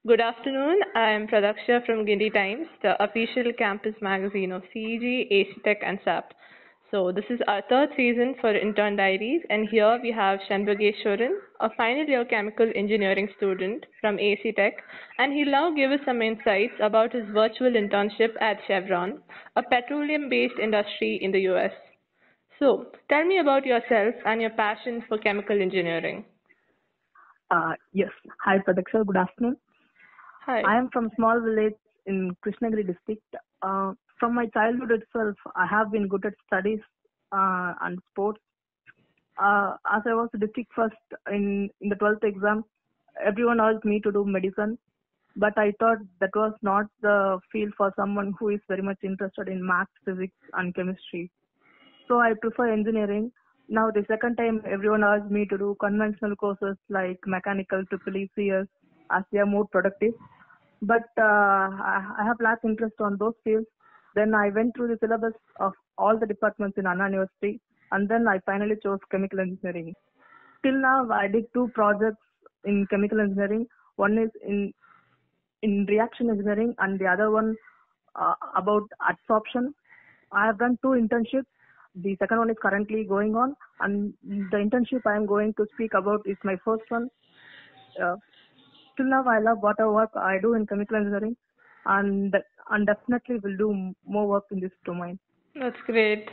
Good afternoon. I'm Pradaksha from Gindi Times, the official campus magazine of CEG, ACTech, and SAP. So, this is our third season for Intern Diaries, and here we have Shanbageshwaran, a final year chemical engineering student from ACTech, and he'll now give us some insights about his virtual internship at Chevron, a petroleum based industry in the US. So, tell me about yourself and your passion for chemical engineering. Yes. Hi, Pradaksha. Good afternoon. Hi. I am from small village in Krishnagiri district. From my childhood itself, I have been good at studies and sports. As I was district first in the 12th exam, everyone urged me to do medicine, but I thought that was not the field for someone who is very much interested in maths, physics, and chemistry. So I prefer engineering. Now the second time, everyone urged me to do conventional courses like mechanical, triple ECS, as they are more productive. But I have lacked interest on those fields. Then I went through the syllabus of all the departments in Anna University, and then I finally chose chemical engineering. Till now, I did two projects in chemical engineering. One is in reaction engineering, and the other one about absorption. I have done two internships. The second one is currently going on, and the internship I am going to speak about is my first one. Uh, Till now, I love whatever work I do in chemical engineering, and definitely will do more work in this domain. That's great.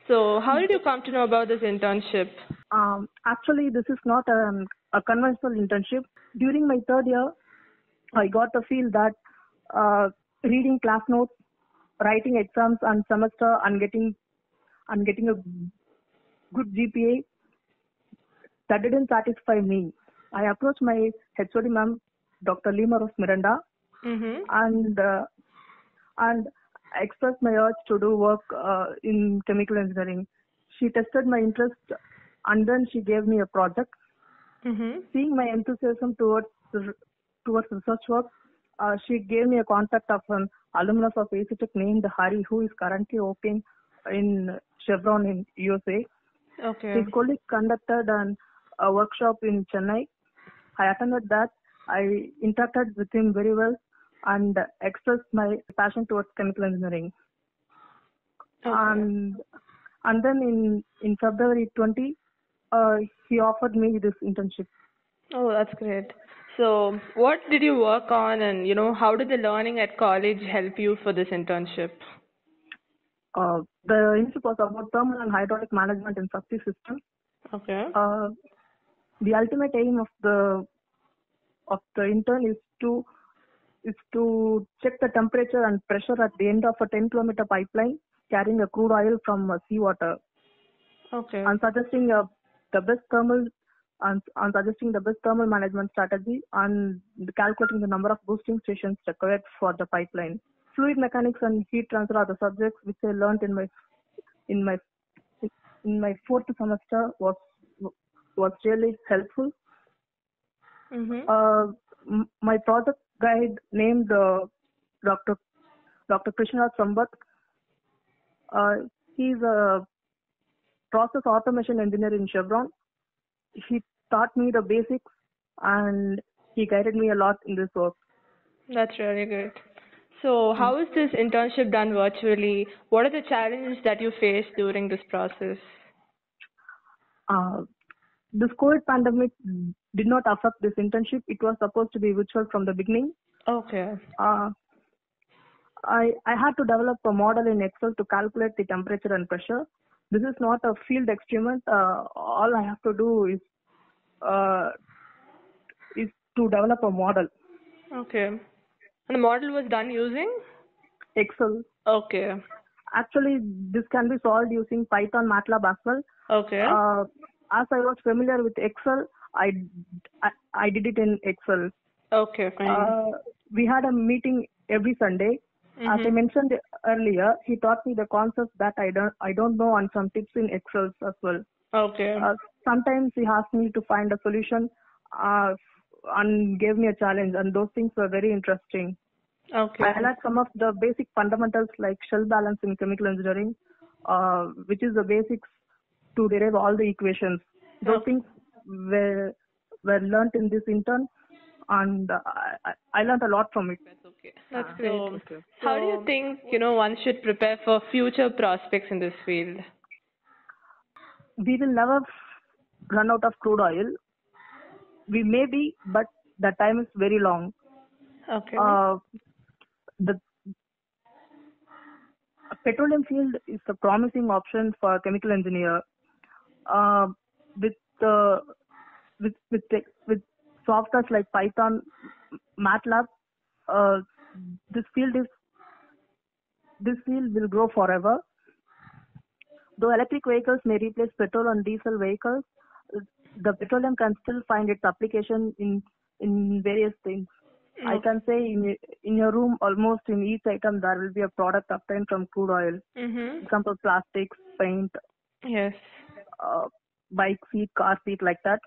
So, how did you come to know about this internship? Actually, this is not a conventional internship. During my third year, I got to feel that reading class notes, writing exams and semester, and getting a good GPA, that didn't satisfy me. I approached my HOD ma'am, Dr. Lima Rose Miranda, Mm-hmm. and I expressed my urge to do work in chemical engineering. She tested my interest, and then she gave me a project. Mm-hmm. Seeing my enthusiasm towards research work, she gave me a contact of an alumnus of ACTech named Hari, who is currently working in Chevron in USA. Okay. His colleague conducted a workshop in Chennai. I attended that. I interacted with him very well and expressed my passion towards chemical engineering. Okay. And then in February 20, he offered me this internship. Oh, that's great. So, what did you work on, and how did the learning at college help you for this internship? The internship was about thermal and hydraulic management in subsea systems. Okay. Uh, the ultimate aim of the intern is to check the temperature and pressure at the end of a 10-kilometer pipeline carrying a crude oil from seawater, Okay. and the best thermal and suggesting the best thermal management strategy and calculating the number of boosting stations required for the pipeline. Fluid mechanics and heat transfer are the subjects which I learned in my in my fourth semester was really helpful. Mm-hmm. My project guide named Dr. Dr. Krishna Sambat. He's a process automation engineer in Chevron. He taught me the basics and he guided me a lot in this work. That's really good. So, how is this internship done virtually? What are the challenges that you faced during this process? Uh, this COVID pandemic did not affect this internship. It was supposed to be virtual from the beginning. Okay. Uh, I had to develop a model in Excel to calculate the temperature and pressure. This is not a field experiment. All I have to do uh, is to develop a model. Okay. And the model was done using? Excel. Okay. Actually, this can be solved using Python, MATLAB as well. Okay. As I was familiar with Excel, I did it in Excel. Okay, fine. We had a meeting every Sunday. As I mentioned earlier, he taught me the concepts that I don't know and some tips in Excel as well. Okay. Sometimes he asked me to find a solution and gave me a challenge, and those things were very interesting. Okay. I learned some of the basic fundamentals like shell balance in chemical engineering, which is the basics to derive all the equations. Those Okay. things were learnt in this intern. and I learned a lot from it. That's okay. That's Ah, great. okay. How do you think, one should prepare for future prospects in this field? We will never run out of crude oil. We may be, but the time is very long. Okay. The petroleum field is a promising option for a chemical engineer. Uh, with uh, with softwares like Python, MATLAB, uh, this field will grow forever. Though electric vehicles may replace petrol and diesel vehicles, the petroleum can still find its application in various things. I can say in your room, almost in each item, there will be a product obtained from crude oil. Mm-hmm. Example, plastics, paint, Yes. bike seat, car seat, like that.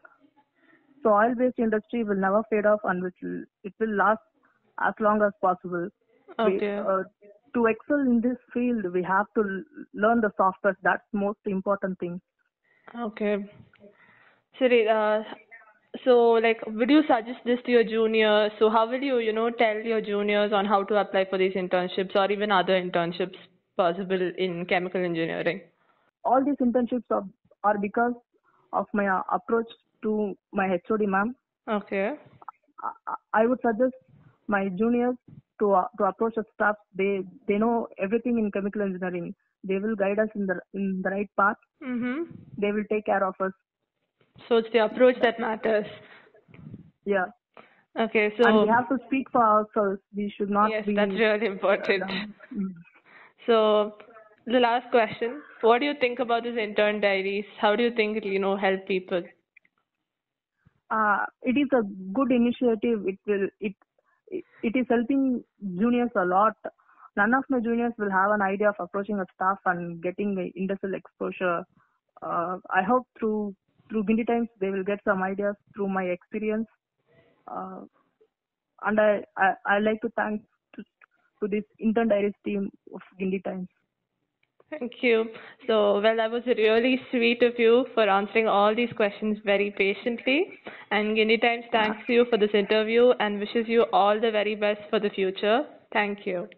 So oil-based industry will never fade off, and it will last as long as possible. Okay. To excel in this field, we have to learn the software. That's most important thing. Okay. So like, would you suggest this to your juniors? So how will you, tell your juniors on how to apply for these internships or even other internships possible in chemical engineering? All these internships are because of my approach to my HOD ma'am. Okay. I would suggest my juniors to approach the staff. They know everything in chemical engineering. They will guide us in the right path. Mm-hmm. They will take care of us. So it's the approach that matters. Yeah. Okay, And we so have to speak for ourselves. We should not yes, be. that's really important. Mm. So the last question, what do you think about these intern diaries? How do you think it'll, help people? It is a good initiative. It is helping juniors a lot. None of my juniors will have an idea of approaching a staff and getting the industrial exposure. I hope through Guindy Times they will get some ideas through my experience. And I like to thank to this intern diaries team of Guindy Times. Thank you. So, well, that was really sweet of you for answering all these questions very patiently. And Guinea Times thanks you for this interview and wishes you all the very best for the future. Thank you.